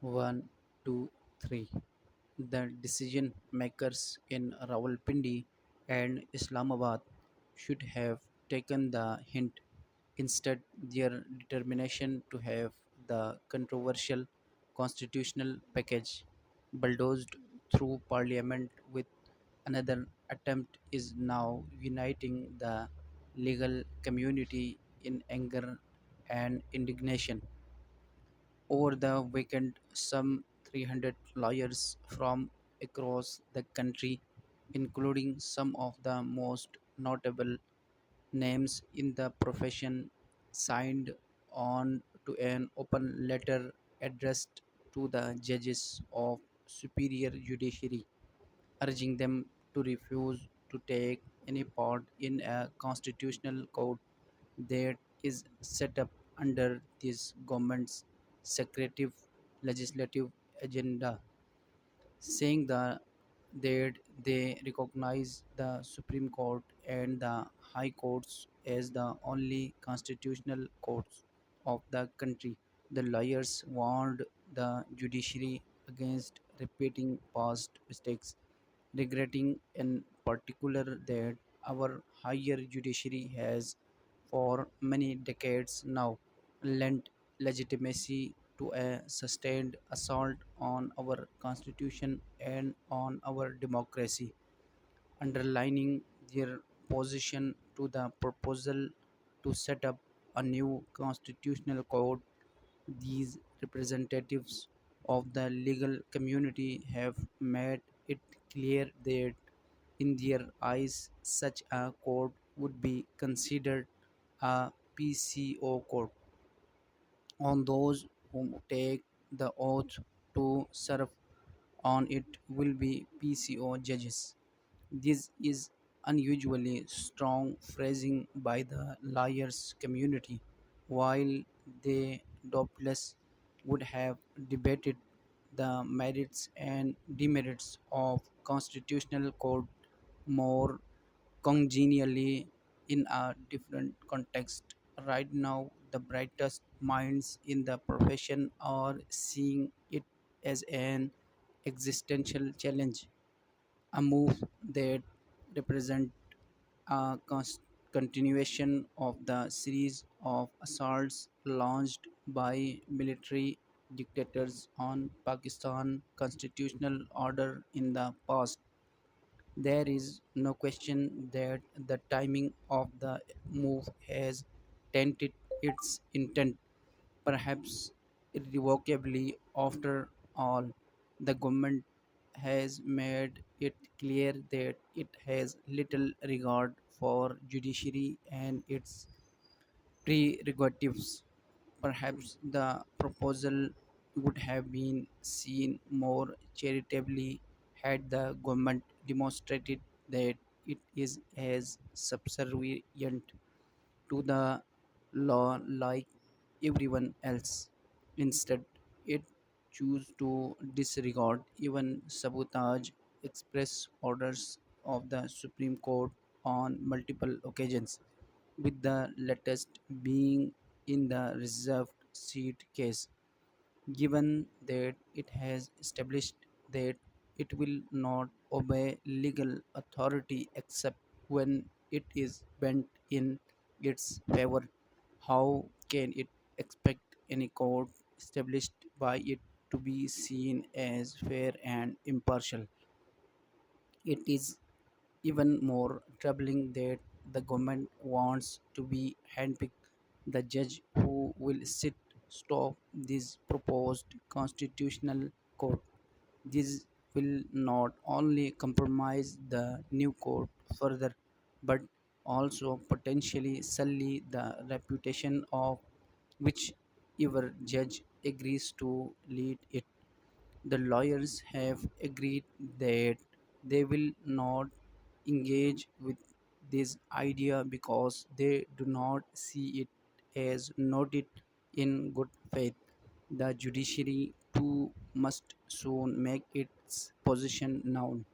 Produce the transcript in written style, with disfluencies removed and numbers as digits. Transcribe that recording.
One, two, three. The decision makers in Rawalpindi and Islamabad should have taken the hint. Instead, their determination to have the controversial constitutional package bulldozed through parliament with another attempt is now uniting the legal community in anger and indignation. Over the weekend, some 300 lawyers from across the country, including some of the most notable names in the profession, signed on to an open letter addressed to the judges of superior judiciary, urging them to refuse to take any part in a constitutional court that is set up under this government's secretive legislative agenda, saying that they recognize the Supreme Court and the High Courts as the only constitutional courts of the country. The lawyers warned the judiciary against repeating past mistakes, regretting in particular that our higher judiciary has for many decades now lent legitimacy to a sustained assault on our constitution and on our democracy, underlining their opposition to the proposal to set up a new constitutional court. These representatives of the legal community have made it clear that, in their eyes, such a court would be considered a PCO court on those who take the oath to serve on it will be PCO judges. This is unusually strong phrasing by the lawyers community, while they doubtless would have debated the merits and demerits of constitutional court more congenially in a different context. Right now, the brightest minds in the profession are seeing it as an existential challenge, a move that represents a continuation of the series of assaults launched by military dictators on Pakistan constitutional order in the past. There is no question that the timing of the move has tainted its intent, perhaps irrevocably. After all, the government has made it clear that it has little regard for judiciary and its prerogatives. Perhaps the proposal would have been seen more charitably had the government demonstrated that it is as subservient to the law like everyone else. Instead, it chose to disregard even sabotage express orders of the Supreme Court on multiple occasions, with the latest being in the reserved seat case. Given that it has established that it will not obey legal authority except when it is bent in its favor, how can it expect any court established by it to be seen as fair and impartial? It is even more troubling that the government wants to be handpicked the judge who will sit stop this proposed constitutional court. This will not only compromise the new court further, but also potentially sully the reputation of whichever judge agrees to lead it. The lawyers have agreed that they will not engage with this idea because they do not see it as noted in good faith. The judiciary too must soon make its position known.